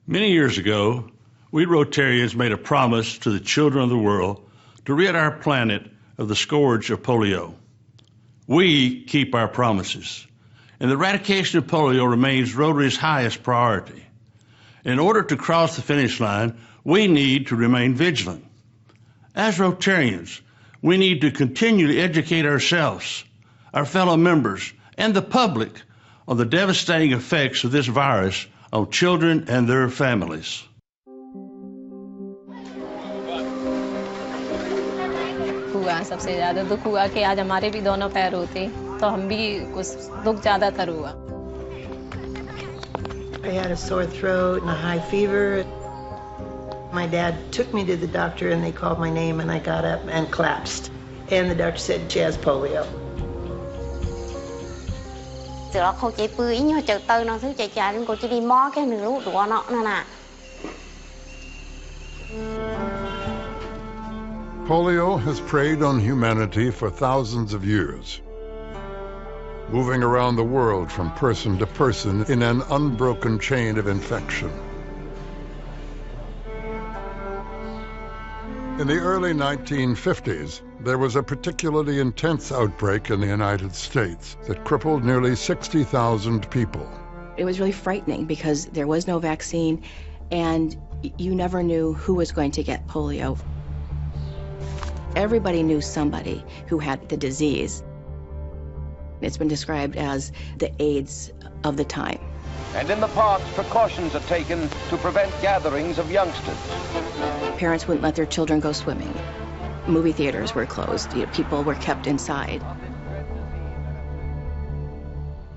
Many years ago, we Rotarians made a promise to the children of the world to rid our planet of the scourge of polio. We keep our promises, and the eradication of polio remains Rotary's highest priority. In order to cross the finish line, we need to remain vigilant. As Rotarians, we need to continue to educate ourselves, our fellow members, and the public on the devastating effects of this virus on children and their families. हुआ सबसे ज़्यादा दुख हुआ कि आज हमारे भी दोनों पैर होते तो हम भी कुछ दुख ज़्यादातर हुआ. I had a sore throat and a high fever. My dad took me to the doctor and they called my name and I got up and collapsed. And the doctor said she has polio. Polio has preyed on humanity for thousands of years, moving around the world from person to person in an unbroken chain of infection. In the early 1950s, there was a particularly intense outbreak in the United States that crippled nearly 60,000 people. It was really frightening because there was no vaccine and you never knew who was going to get polio. Everybody knew somebody who had the disease. It's been described as the AIDS of the time. And in the parks, precautions are taken to prevent gatherings of youngsters. Parents wouldn't let their children go swimming. Movie theaters were closed. People were kept inside.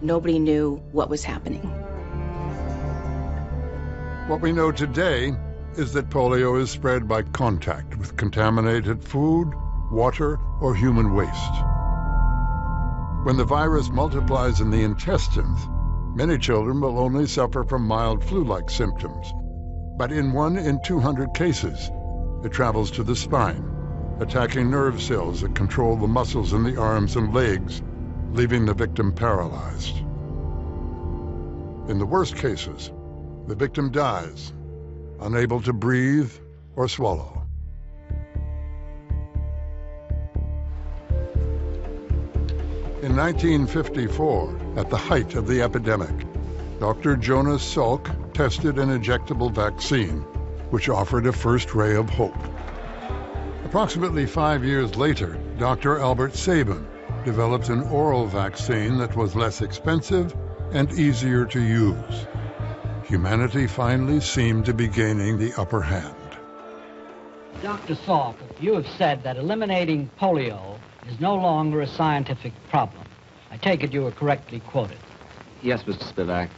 Nobody knew what was happening. What we know today is that polio is spread by contact with contaminated food, water, or human waste. When the virus multiplies in the intestines, many children will only suffer from mild flu-like symptoms. But in 1 in 200 cases, it travels to the spine, attacking nerve cells that control the muscles in the arms and legs, leaving the victim paralyzed. In the worst cases, the victim dies, unable to breathe or swallow. In 1954, at the height of the epidemic, Dr. Jonas Salk tested an injectable vaccine, which offered a first ray of hope. Approximately 5 years later, Dr. Albert Sabin developed an oral vaccine that was less expensive and easier to use. Humanity finally seemed to be gaining the upper hand. Dr. Salk, you have said that eliminating polio is no longer a scientific problem. I take it you are correctly quoted. Yes, Mr. Spivak.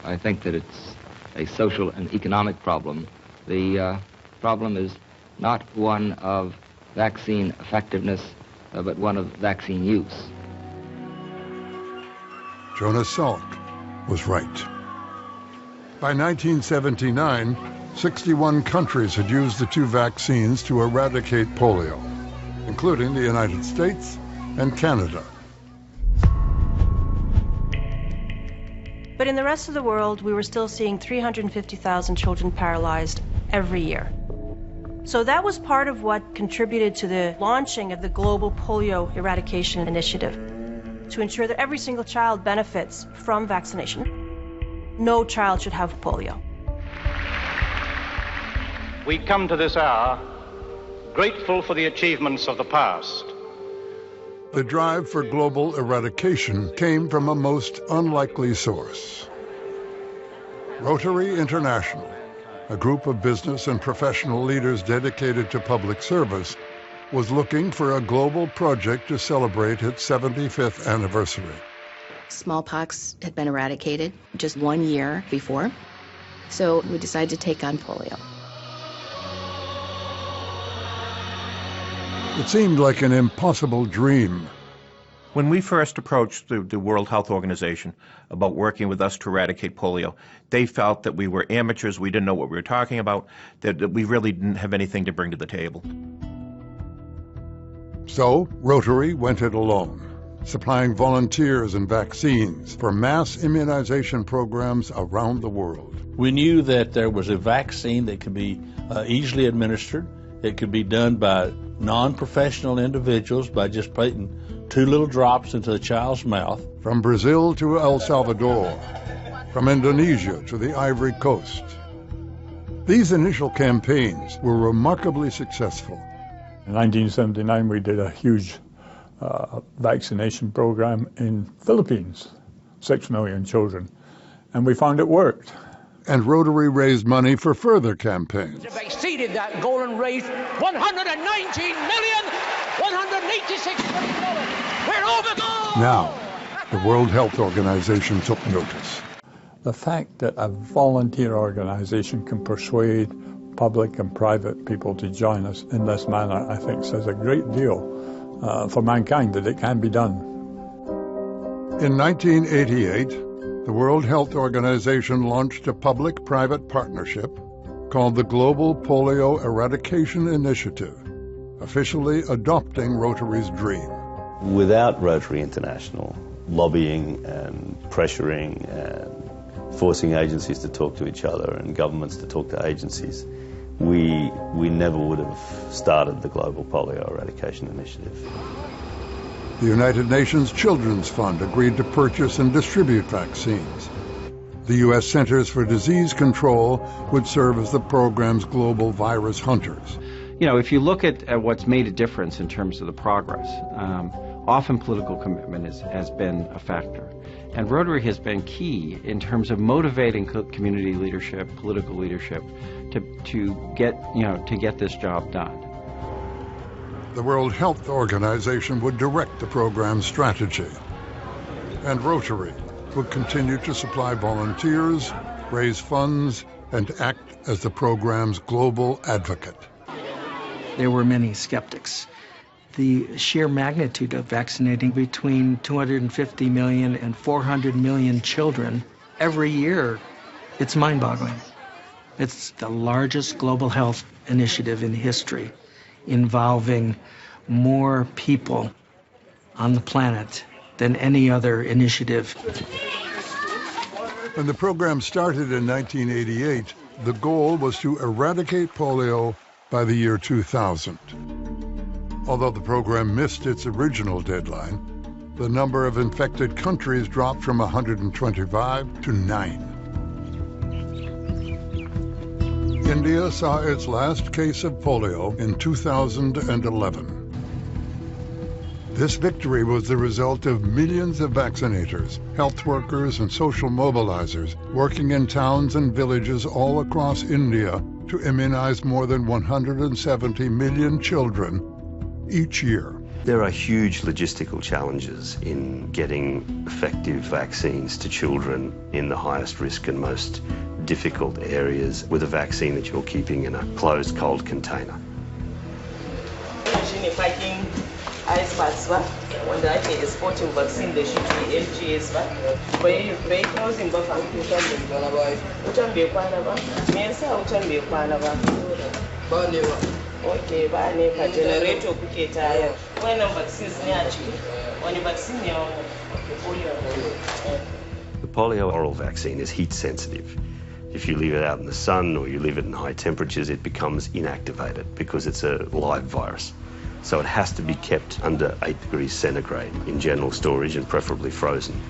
I think that it's a social and economic problem. The problem is not one of vaccine effectiveness, but one of vaccine use. Jonas Salk was right. By 1979, 61 countries had used the two vaccines to eradicate polio, including the United States and Canada. But in the rest of the world, we were still seeing 350,000 children paralyzed every year. So that was part of what contributed to the launching of the Global Polio Eradication Initiative, to ensure that every single child benefits from vaccination. No child should have polio. We come to this hour grateful for the achievements of the past. The drive for global eradication came from a most unlikely source. Rotary International, a group of business and professional leaders dedicated to public service, was looking for a global project to celebrate its 75th anniversary. Smallpox had been eradicated just 1 year before, so we decided to take on polio. It seemed like an impossible dream. When we first approached the World Health Organization about working with us to eradicate polio, they felt that we were amateurs, we didn't know what we were talking about, that we really didn't have anything to bring to the table. So Rotary went it alone, supplying volunteers and vaccines for mass immunization programs around the world. We knew that there was a vaccine that could be easily administered. It could be done by non-professional individuals by just putting 2 little drops into the child's mouth. From Brazil to El Salvador, from Indonesia to the Ivory Coast. These initial campaigns were remarkably successful. In 1979, we did a huge vaccination program in Philippines, 6 million children, and we found it worked. And Rotary raised money for further campaigns. If they exceeded that goal and raised $119,186 million. We're over goal! Now, the World Health Organization took notice. The fact that a volunteer organization can persuade public and private people to join us in this manner, I think, says a great deal for mankind that it can be done. In 1988, the World Health Organization launched a public-private partnership called the Global Polio Eradication Initiative, officially adopting Rotary's dream. Without Rotary International lobbying and pressuring and forcing agencies to talk to each other and governments to talk to agencies, we never would have started the Global Polio Eradication Initiative. The United Nations Children's Fund agreed to purchase and distribute vaccines. The U.S. Centers for Disease Control would serve as the program's global virus hunters. You know, if you look at what's made a difference in terms of the progress, often political commitment has been a factor. And Rotary has been key in terms of motivating community leadership, political leadership, to get this job done. The World Health Organization would direct the program's strategy, and Rotary would continue to supply volunteers, raise funds, and act as the program's global advocate. There were many skeptics. The sheer magnitude of vaccinating between 250 million and 400 million children every year, it's mind-boggling. It's the largest global health initiative in history, involving more people on the planet than any other initiative. When the program started in 1988, the goal was to eradicate polio by the year 2000. Although the program missed its original deadline, the number of infected countries dropped from 125 to 9. India saw its last case of polio in 2011. This victory was the result of millions of vaccinators, health workers, and social mobilizers working in towns and villages all across India to immunize more than 170 million children each year. There are huge logistical challenges in getting effective vaccines to children in the highest risk and most difficult areas with a vaccine that you're keeping in a closed, cold container. Ice baths ba wanda ake exporting vaccine da shi ke LGS ba bai closing ba fa wutan bai kwana ba me yasa wutan bai kwana ba ba ne ba okay ba ne ka generator kuke tayar wannan vaccines ne a ciki wani vaccine ne polio. The polio oral vaccine is heat sensitive. If you leave it out in the sun or you leave it in high temperatures, it becomes inactivated because it's a live virus. So it has to be kept under 8 degrees centigrade in general storage and preferably frozen.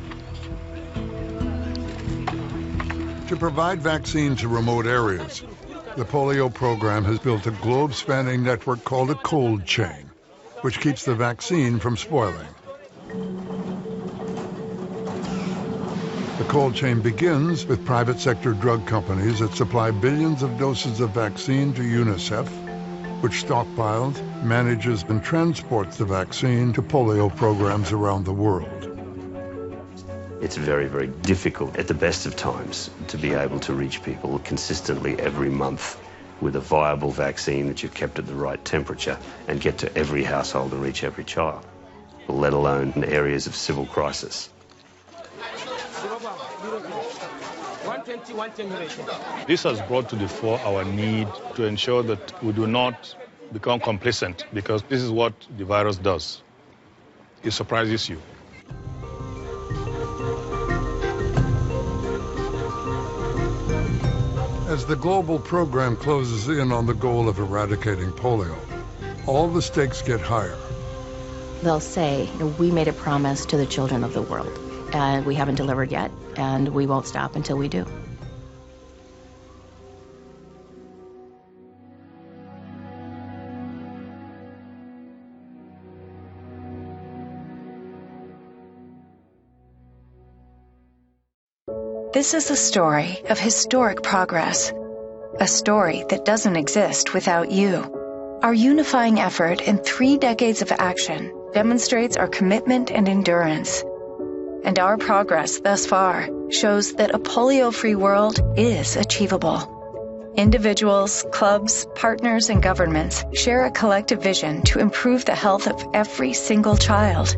To provide vaccine to remote areas, the polio program has built a globe-spanning network called a cold chain, which keeps the vaccine from spoiling. The cold chain begins with private sector drug companies that supply billions of doses of vaccine to UNICEF, which stockpiles, manages, and transports the vaccine to polio programs around the world. It's very, very difficult at the best of times to be able to reach people consistently every month with a viable vaccine that you've kept at the right temperature and get to every household and reach every child, let alone in areas of civil crisis. This has brought to the fore our need to ensure that we do not become complacent, because this is what the virus does. It surprises you. As the global program closes in on the goal of eradicating polio, all the stakes get higher. They'll say, we made a promise to the children of the world, and we haven't delivered yet, and we won't stop until we do. This is a story of historic progress, a story that doesn't exist without you. Our unifying effort in 3 decades of action demonstrates our commitment and endurance. And our progress thus far shows that a polio-free world is achievable. Individuals, clubs, partners, and governments share a collective vision to improve the health of every single child.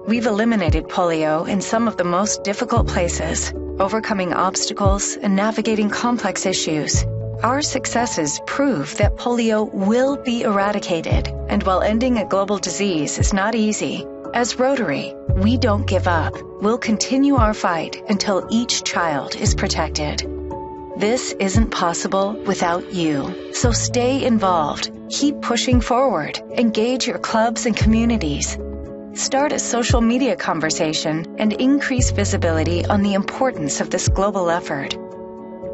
We've eliminated polio in some of the most difficult places, overcoming obstacles and navigating complex issues. Our successes prove that polio will be eradicated, and while ending a global disease is not easy, as Rotary, we don't give up. We'll continue our fight until each child is protected. This isn't possible without you, so stay involved, keep pushing forward, engage your clubs and communities. Start a social media conversation and increase visibility on the importance of this global effort.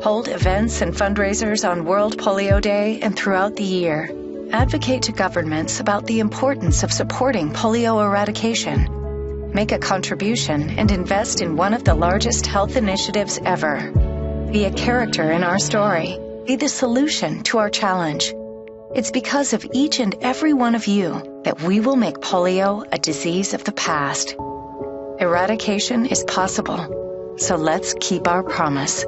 Hold events and fundraisers on World Polio Day and throughout the year. Advocate to governments about the importance of supporting polio eradication. Make a contribution and invest in one of the largest health initiatives ever. Be a character in our story. Be the solution to our challenge. It's because of each and every one of you that we will make polio a disease of the past. Eradication is possible, so let's keep our promise.